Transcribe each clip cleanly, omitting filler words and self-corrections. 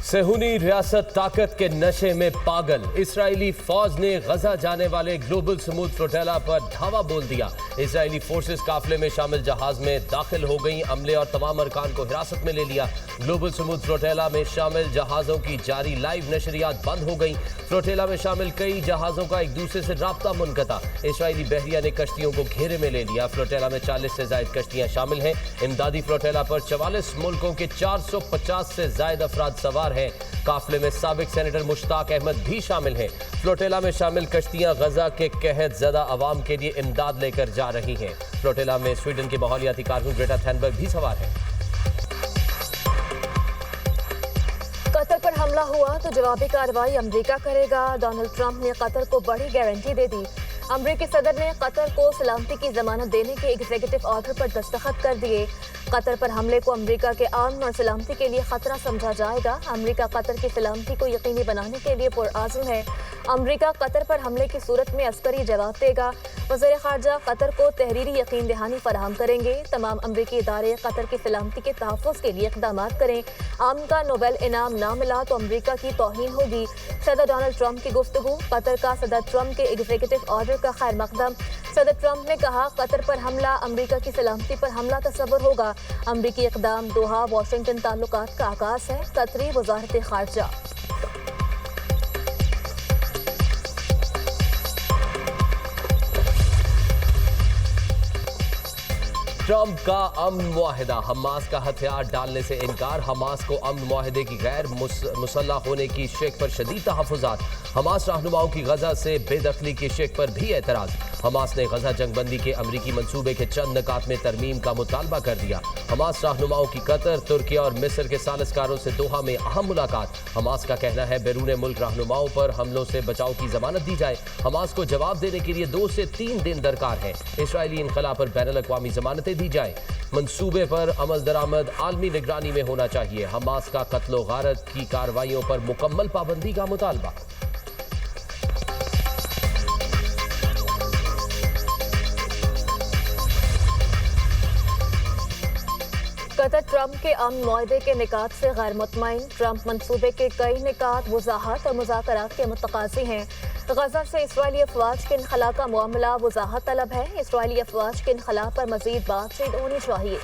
सेहूनी रियासत ताकत के नशे में पागल। इजरायली फौज ने गजा जाने वाले ग्लोबल स्मूथ फ्लोटेला पर धावा बोल दिया। इजरायली फोर्सेस काफिले में शामिल जहाज में दाखिल हो गई। अमले और तमाम अरकान को हिरासत में ले लिया। ग्लोबल स्मूथ फ्लोटेला में शामिल जहाजों की जारी लाइव नशरियात बंद हो गई। फ्लोटेला में शामिल कई जहाजों का एक दूसरे से राब्ता मुनक़ता। इजरायली बहरिया ने कश्तियों को घेरे में ले लिया। फ्लोटेला में 40 से ज्यादा कश्तियां शामिल हैं। इमदादी फ्लोटेला पर 44 मुल्कों के 450 से ज्यादा अफराद सवार हैं। काफिले में साबिक सेनेटर मुश्ताक अहमद भी शामिल हैं। फ्लोटेला में शामिल कश्तियां गजा के कहत ज़दा अवाम के लिए इमदाद लेकर जा रही हैं। फ्लोटेला में स्वीडन के माहौलियाती कारकुन ग्रेटा थैनबर्ग भी सवार हैं। कतर पर हमला हुआ तो जवाबी कार्रवाई अमेरिका करेगा। डोनाल्ड ट्रंप ने कतर को बड़ी गारंटी दे दी। अमेरिकी सदर ने कतर को सलामती की जमानत देने के एग्जीक्यूटिव ऑर्डर पर दस्तखत कर दिए। कतर पर हमले को अमेरिका के अमन और सलामती के लिए खतरा समझा जाएगा। अमेरिका कतर की सलामती को यकीनी बनाने के लिए पुरआज़म है। अमेरिका कतर पर हमले की सूरत में अस्करी जवाब देगा। वज़ीर ख़ारजा कतर को तहरीरी यकीन दहानी फराहम करेंगे। तमाम अमेरिकी इदारे कतर की सलामती के तहफ़्फ़ुज़ के लिए इक़दाम करें। अमन का नोबेल इनाम ना मिला तो अमेरिका की तौहीन होगी। सदर डोनाल्ड ट्रंप की गुफ्तगू। कतर का सदर ट्रंप के एग्जीक्यूटिव ऑर्डर का खैर मकदम। सदर ट्रंप ने कहा कतर पर हमला अमेरिका की सलामती पर हमला तस्वर होगा। अमेरिकी इक़दाम दोहा वाशिंगटन ताल्लुकात का आगाज़ है। कतरी वज़ारत ख़ारजा। ट्रंप का अमन मुआहिदा। हमास का हथियार डालने से इनकार। हमास को अमन मुआहिदे की गैर मुसल्लह होने की शेख पर शदीद तहफ़्फ़ुज़ात। हमास रहनुमाओं की गजा से बेदखली की शेख पर भी एतराज़। हमास ने गजा जंगबंदी के अमरीकी मंसूबे के चंद निकात में तरमीम का मुतालबा कर दिया। हमास रहनुमाओं की कतर, तुर्किया और मिस्र के सालिसकारों से दोहा में अहम मुलाकात। हमास का कहना है बैरून मुल्क रहनुमाओं पर हमलों से बचाव की जमानत दी जाए। हमास को जवाब देने के लिए 2 से 3 दिन दरकार है। इसराइली इनकला पर बैनुल-अक़वामी जमानतें दी जाए। मंसूबे पर अमल दरामद आलमी निगरानी में होना चाहिए। हमास का कत्लो गारत की कार्रवाइयों पर मुकम्मल पाबंदी का मुतालबा। कतर ट्रंप के अमन मुआहदे के निकात से गैर मुतमईन। ट्रंप मंसूबे के कई निकात वजाहत और मुज़ाकरात के मुतकाज़ी हैं। गजा से इसराइली अफवाज के इनखला का मामला वजाहत तलब है। इसराइली अफवाज के इनखला पर मजीद बातचीत होनी चाहिए।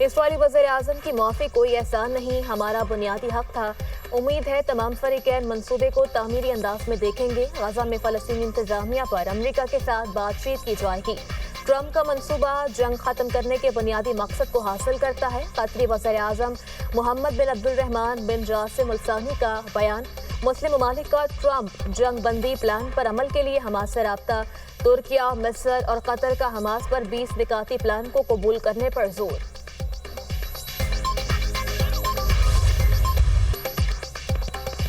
इसराइली वज़ीर आज़म की माफ़ी कोई एहसान नहीं, हमारा बुनियादी हक था। उम्मीद है तमाम फरीकैन मंसूबे को तामीरी अंदाज में देखेंगे। गजा में फ़लस्तीनी इंतजामिया पर अमरीका के साथ बातचीत की जाएगी। ट्रंप का मंसूबा जंग खत्म करने के बुनियादी मकसद को हासिल करता है। कतरी वज़ीर आज़म मोहम्मद बिन अब्दुर्रहमान बिन जासिम अल सानी का बयान। मुस्लिम ममालिक का ट्रंप जंग बंदी प्लान पर अमल के लिए हमास से राब्ता। तुर्किया, मिस्र और कतर का हमास पर 20 निकाती प्लान को कबूल करने पर जोर।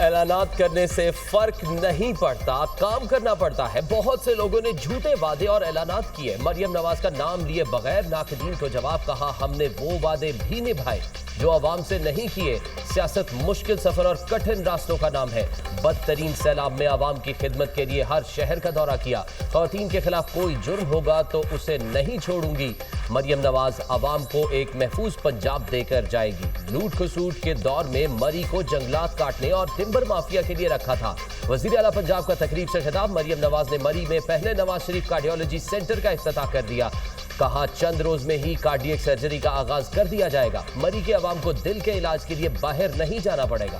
ऐलानात करने से फर्क नहीं पड़ता, काम करना पड़ता है। बहुत से लोगों ने झूठे वादे और ऐलानात किए। मरियम नवाज का नाम लिए बगैर नाक़दीन को जवाब कहा, हमने वो वादे भी निभाए जो अवाम से नहीं किए। सियासत मुश्किल सफर और कठिन रास्तों का नाम है। बदतरीन सैलाब में अवाम की खिदमत के लिए हर शहर का दौरा किया। ख़वातीन के खिलाफ कोई जुर्म होगा तो उसे नहीं छोड़ूंगी। मरियम नवाज अवाम को एक महफूज पंजाब देकर जाएगी। लूट खसूट के दौर में मरी को जंगलात काटने और टिम्बर माफिया के लिए रखा था। वज़ीर आला पंजाब का तकरीब से खिताब। मरियम नवाज ने मरी में पहले नवाज शरीफ कार्डियोलॉजी सेंटर का इफ्तिताह कर दिया। कहा चंद रोज में ही कार्डियक सर्जरी का आगाज कर दिया जाएगा। मरी के अवाम को दिल के इलाज के लिए बाहर नहीं जाना पड़ेगा।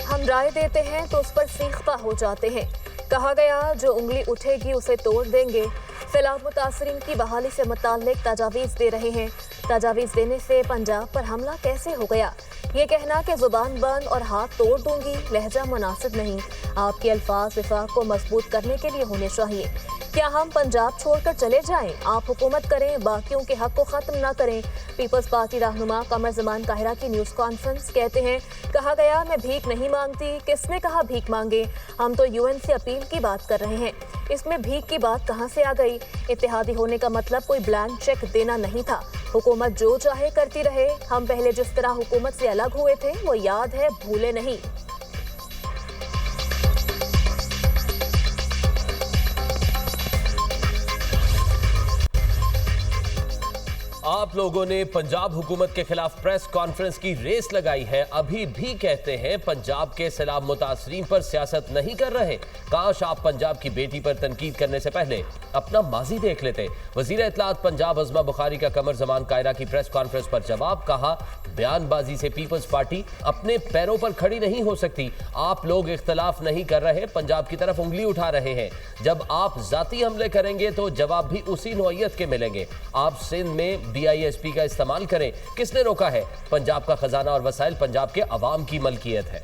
हम राय देते हैं तो उस पर सीखता हो जाते हैं। कहा गया जो उंगली उठेगी उसे तोड़ देंगे। सैलाब मुतासरीन की बहाली से मुताल्लिक तजावीज़ दे रहे हैं। तजावीज़ देने से पंजाब पर हमला कैसे हो गया? ये कहना कि जुबान बंद और हाथ तोड़ दूंगी लहजा मुनासिब नहीं। आपके अल्फाज विफाक को मजबूत करने के लिए होने चाहिए। क्या हम पंजाब छोड़कर चले जाएं? आप हुकूमत करें, बाकियों के हक को ख़त्म ना करें। पीपल्स पार्टी रहनुमा कमर ज़मान काहिरा की न्यूज़ कॉन्फ्रेंस। कहते हैं कहा गया मैं भीख नहीं मांगती। किसने कहा भीख मांगे? हम तो UN से अपील की बात कर रहे हैं। इसमें भीख की बात कहाँ से आ गई? इत्तेहादी होने का मतलब कोई ब्लैंक चेक देना नहीं था। हुकूमत जो चाहे करती रहे। हम पहले जिस तरह हुकूमत से अलग हुए थे वो याद है, भूले नहीं। आप लोगों ने पंजाब हुकूमत के खिलाफ प्रेस कॉन्फ्रेंस की रेस लगाई है, अभी भी कहते हैं पंजाब के सैलाब मुतासरीन पर सियासत नहीं कर रहे। काश आप पंजाब की बेटी पर तनकीद करने से पहले अपना माजी देख लेते। वजीर इत्तलात पंजाब अज़मा बुखारी का कमर जमान कायरा की प्रेस कॉन्फ्रेंस पर जवाब, कहा बयानबाजी से पीपल्स पार्टी अपने पैरों पर खड़ी नहीं हो सकती। आप लोग इख्तलाफ नहीं कर रहे, पंजाब की तरफ उंगली उठा रहे हैं। जब आप जाती हमले करेंगे तो जवाब भी उसी नौइयत के मिलेंगे। आप सिंध में BISP का इस्तेमाल करें, किसने रोका है? पंजाब का खजाना और वसाइल पंजाब के अवाम की मलकियत है।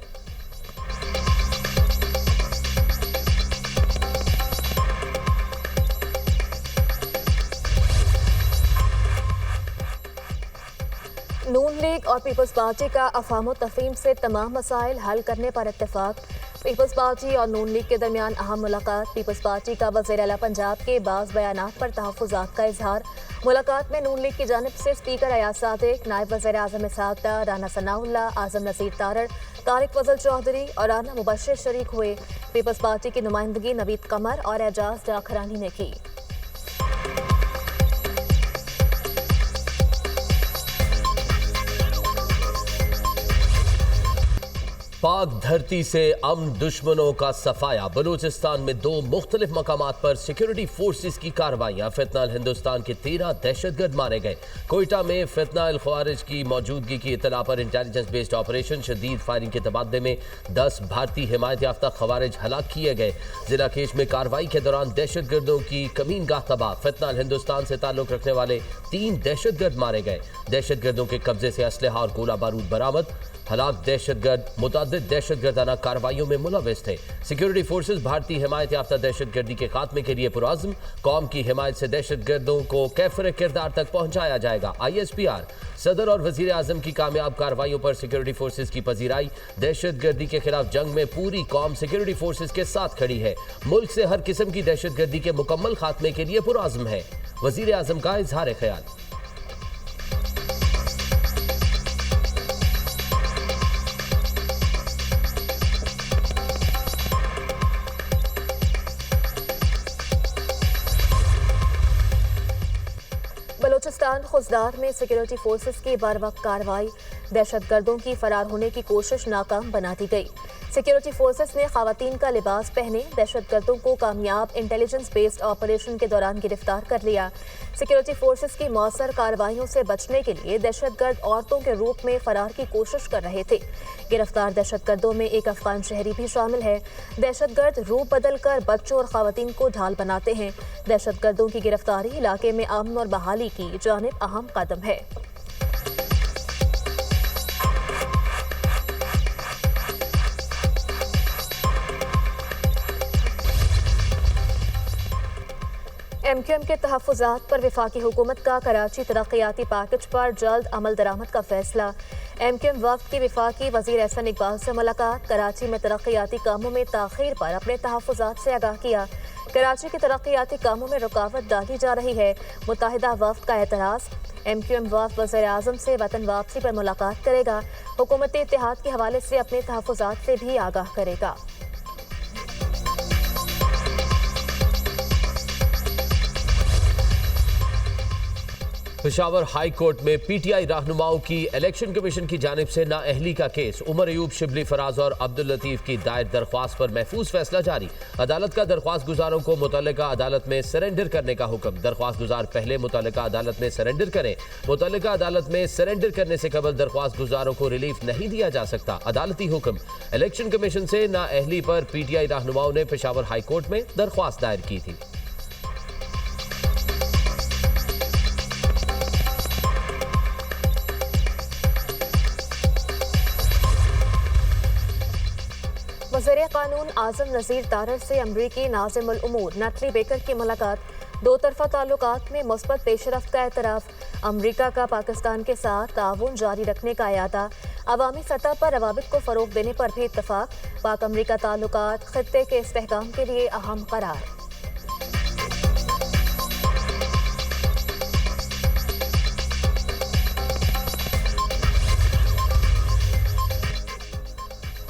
नून लीग और पीपल्स पार्टी का अफाम तफहीम से तमाम मसाइल हल करने पर इत्तेफाक। पीपल्स पार्टी और नून लीग के दरमियान अहम मुलाकात। पीपल्स पार्टी का वज़ीर आला पंजाब के बाज़ बयानात पर तहफ़्फ़ुज़ात का इजहार। मुलाकात में नून लीग की जानिब से स्पीकर अयाज सादिक, नायब वज़ीर आज़म इसहाक डार, राना सनाउल्लाह, आज़म नज़ीर तारड़, तारिक फजल चौधरी और राना मुबश्शिर शरीक हुए। पीपल्स पार्टी की नुमाइंदगी नवीद कमर और एजाज जाखरानी ने की। पाक धरती से अमन दुश्मनों का सफाया। बलूचिस्तान में 2 मुख्तलिफ मकामात पर सिक्योरिटी फोर्सेस की कार्रवाइयाँ। फितनाल हिंदुस्तान के 13 दहशतगर्द मारे गए। कोयटा में फितनाल ख्वारिज की मौजूदगी की इत्तला पर इंटेलिजेंस बेस्ड ऑपरेशन, शदीद फायरिंग के तबादले में 10 भारतीय हिमायत याफ्ता ख्वारिज हलाक किए गए। जिला केश में कार्रवाई के दौरान दहशतगर्दों की कमीनगाह तबाह। फितनाल हिंदुस्तान से ताल्लुक रखने वाले 3 दहशतगर्द मारे गए। दहशतगर्दों के कब्जे से असलहा और गोला बारूद बरामद। हलाक दहशतगर्द मुतअद्दिद दहशतगर्दाना कार्रवाइयों में मुलव्विस थे। सिक्योरिटी फोर्सेस भारतीय हिमायत याफ्ता दहशतगर्दी के खात्मे के लिए पुरअज़्म। कौम की हिमायत से दहशतगर्दों को कैफर किरदार तक पहुंचाया जाएगा। ISPR सदर और वजीर आजम की कामयाब कार्रवाइयों पर सिक्योरिटी फोर्सेस की पजीराई। दहशतगर्दी के खिलाफ जंग में पूरी कौम सिक्योरिटी फोर्सेस के साथ खड़ी है। मुल्क से हर किस्म की दहशतगर्दी के मुकम्मल खात्मे के लिए पुरअज़्म है। वजीर आजम का इजहार ख्याल। बलूचिस्तान खुजदार में सिक्योरिटी फोर्सेस की बर वक्त कार्रवाई। दहशतगर्दों की फरार होने की कोशिश नाकाम बना दी गई। सिक्योरिटी फोर्सेस ने खवातीन का लिबास पहने दहशतगर्दों को कामयाब इंटेलिजेंस बेस्ड ऑपरेशन के दौरान गिरफ्तार कर लिया। सिक्योरिटी फोर्सेस की मौसर कार्रवाइयों से बचने के लिए दहशतगर्द औरतों के रूप में फरार की कोशिश कर रहे थे। गिरफ्तार दहशतगर्दों में एक अफगान शहरी भी शामिल है। दहशतगर्द रूप बदल कर बच्चों और खवातीन को ढाल बनाते हैं। दहशतगर्दों की गिरफ्तारी इलाके में अमन और बहाली की जानिब अहम कदम है। MQM के तहफ़्फ़ुज़ात पर वफाकी हुकूमत का कराची तरक्याती पैकेज पर जल्द अमल दरामद का फैसला। MQM वक्त की वफाकी वज़ीर एहसन इकबाल से मुलाकात। कराची में तरक्याती कामों में ताख़ीर पर अपने तहफ़्फ़ुज़ात से आगाह किया। कराची के तरक्याती कामों में रुकावट डाली जा रही है, मुत्तहिदा वफ़द का एतराज़। MQM वफ़द वज़ीर आज़म से वतन वापसी पर मुलाकात करेगा। हुकूमत इत्तेहाद के हवाले से अपने तहफ़्फ़ुज़ात से भी आगाह करेगा। पेशावर हाई कोर्ट में PTI रहनुमाओं की इलेक्शन कमीशन की जानिब से नाअहली का केस। उमर अयूब, शिबली फराज और अब्दुल लतीफ की दायर दरख्वास्त पर महफूज फैसला जारी। अदालत का दरख्वास्त गुजारों को मुतल्लिका अदालत में सरेंडर करने का हुक्म। दरख्वास्त गुजार पहले मुतल्लिका अदालत में सरेंडर करें। मुतल्लिका अदालत में सरेंडर करने से कबल दरख्वास्त गुजारों को रिलीफ नहीं दिया जा सकता। अदालती हुक्म। इलेक्शन कमीशन से नाअहली पर PTI रहनुमाओं ने पेशावर हाई कोर्ट में दरख्वास्त दायर की थी। वज़ीर कानून आज़म नज़ीर तारड़ से अमरीकी नाज़िमुल उमूर नटली बेकर की मुलाकात। दो तरफ़ा ताल्लुकात में मुस्बत पेशरफ्त का एतराफ़। अमरीका का पाकिस्तान के साथ ताउन जारी रखने का इरादा। अवामी सतह पर रवाबित को फ़रोग़ देने पर भी इत्तफ़ाक़। पाक अमरीका ताल्लुकात ख़ित्ते के इस्तेहकाम के लिए अहम करार।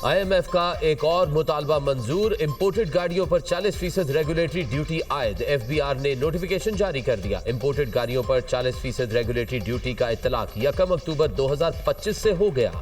IMF का एक और मुतालबा मंजूर, इंपोर्टेड गाड़ियों पर 40% रेगुलेटरी ड्यूटी आयद। FBR ने नोटिफिकेशन जारी कर दिया। इंपोर्टेड गाड़ियों पर 40% रेगुलेटरी ड्यूटी का इत्तलाक 1 अक्टूबर 2025 से हो गया।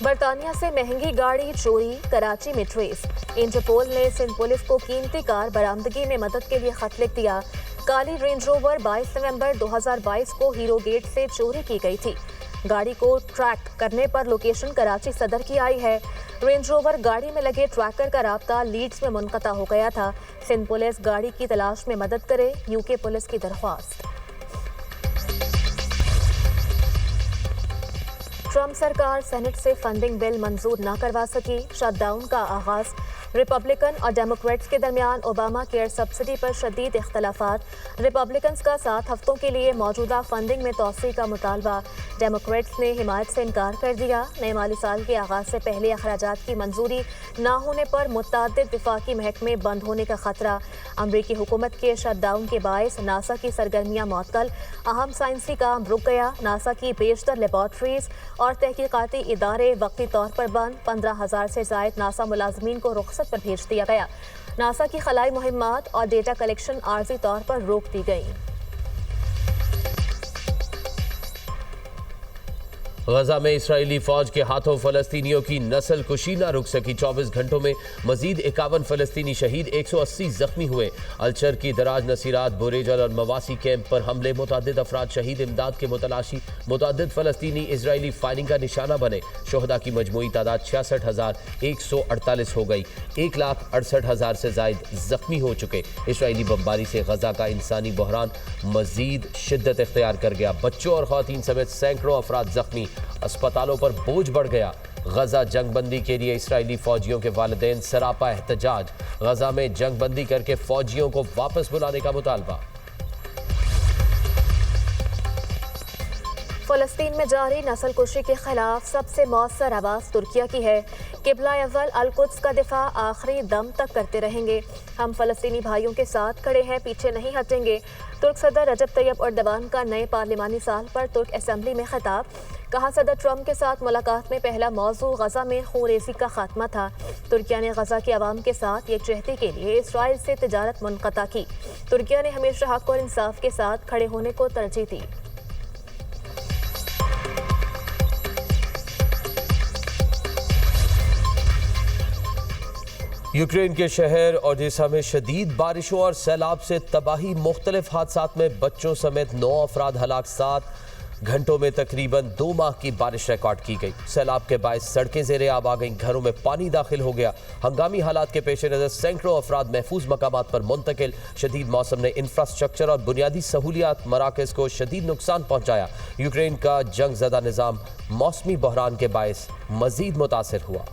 बरतानिया से महंगी गाड़ी चोरी, कराची में ट्रेस। इंटरपोल ने सिंध पुलिस को कीमती कार बरामदगी में मदद के लिए खत लिख दिया। काली रेंज रोवर 22 नवंबर 2022 को हीरो गेट से चोरी की गई थी। गाड़ी को ट्रैक करने पर लोकेशन कराची सदर की आई है। रेंज रोवर गाड़ी में लगे ट्रैकर का राब्ता लीड्स में मुनक़ता हो गया था। सिंध पुलिस गाड़ी की तलाश में मदद करे, यूके पुलिस की दरख्वास्त। ट्रंप सरकार सेनेट से फंडिंग बिल मंजूर न करवा सकी, शटडाउन का आगाज। रिपब्लिकन और डेमोक्रेट्स के दरमियान ओबामा केयर सब्सिडी पर शदीद इख्तलाफात। रिपब्लिकन्स का 7 हफ्तों के लिए मौजूदा फंडिंग में तोसी का मुतालबा। डेमोक्रेट्स ने हिमायत से इनकार कर दिया। नए माली साल के आगाज से पहले अखराजात की मंजूरी न होने पर मुतअद्दिद विफाकी महकमे बंद होने का खतरा। अमरीकी हुकूमत के शटडाउन के बायस नासा की सरगर्मियाँ मअतल, अहम साइंसी काम रुक गया। नासा की बेशतर लेबॉर्ट्रीज और तहकीकाती इदारे वक्ती तौर पर बंद। 15,000 से जायद नासा मुलाजमीन को रुखसत पर भेज दिया गया। नासा की खलाई मुहिम्मात और डेटा कलेक्शन आर्जी तौर पर रोक दी गई। गजा में इस्राएली फौज के हाथों फलस्तीनियों की नस्ल कुशी न रुक सकी। 24 घंटों में मजीद 51 फलस्तीनी शहीद, 180 जख्मी हुए। अलचर की दराज नसीरात, बुरेजल और मवासी कैंप पर हमले, मुतअद्दिद अफराद शहीद। इमदाद के मुतलाशी, मुतअद्दिद फलस्तीनी इजरायली फायरिंग का निशाना बने। शोहदा की मजमूई तादाद 66,148 हो गई। 1,68,000 से जायद जख्मी हो चुके। इसराइली बमबारी से गजा का इंसानी बहरान मजीद शिद्दत इख्तियार कर गया। बच्चों और खवातीन समेत सैकड़ों अफराद जख्मी। अस्पतालों पर बोझ बढ़ गया। गजा जंगबंदी के लिए इस्राएली फौजियों के वालिदैन सरापा एहतजाज। गजा में जंगबंदी करके फौजियों को वापस बुलाने का मुतालबा। फलस्तीन में जारी नस्ल कुशी के खिलाफ सबसे मौसर आवाज़ तुर्किया की है। किबला अव्वल अल कुद्स का दिफा आखिरी दम तक करते रहेंगे। हम फलस्तीनी भाइयों के साथ खड़े हैं, पीछे नहीं हटेंगे। तुर्क सदर रजब तैयब एर्दोगान का नए पार्लिमानी साल पर तुर्क असेंबली में खिताब। कहा, सदर ट्रंप के साथ मुलाकात में पहला मौजू गजा में खूनरेज़ी का खात्मा था। तुर्किया ने गजा के अवाम के साथ यकजहती के लिए इसराइल से तिजारत मुनक़ता की। तुर्किया ने हमेशा हक और इंसाफ के साथ खड़े होने को तरजीह दी। यूक्रेन के शहर ओडेसा में शदीद बारिशों और सैलाब से तबाही। मुख्तलिफ हादसात में बच्चों समेत 9 अफराद हलाक। 7 घंटों में तकरीबन 2 माह की बारिश रिकॉर्ड की गई। सैलाब के बायस सड़कें ज़ेरे आब आ गईं, घरों में पानी दाखिल हो गया। हंगामी हालात के पेश नज़र सैकड़ों अफराद महफूज मकामात पर मुंतकिल। शदीद मौसम ने इंफ्रास्ट्रक्चर और बुनियादी सहूलियात मराकज़ को शदीद नुकसान पहुँचाया। यूक्रेन का जंग ज़दा निज़ाम मौसमी बहरान के बायस मज़ीद मुतासिर हुआ।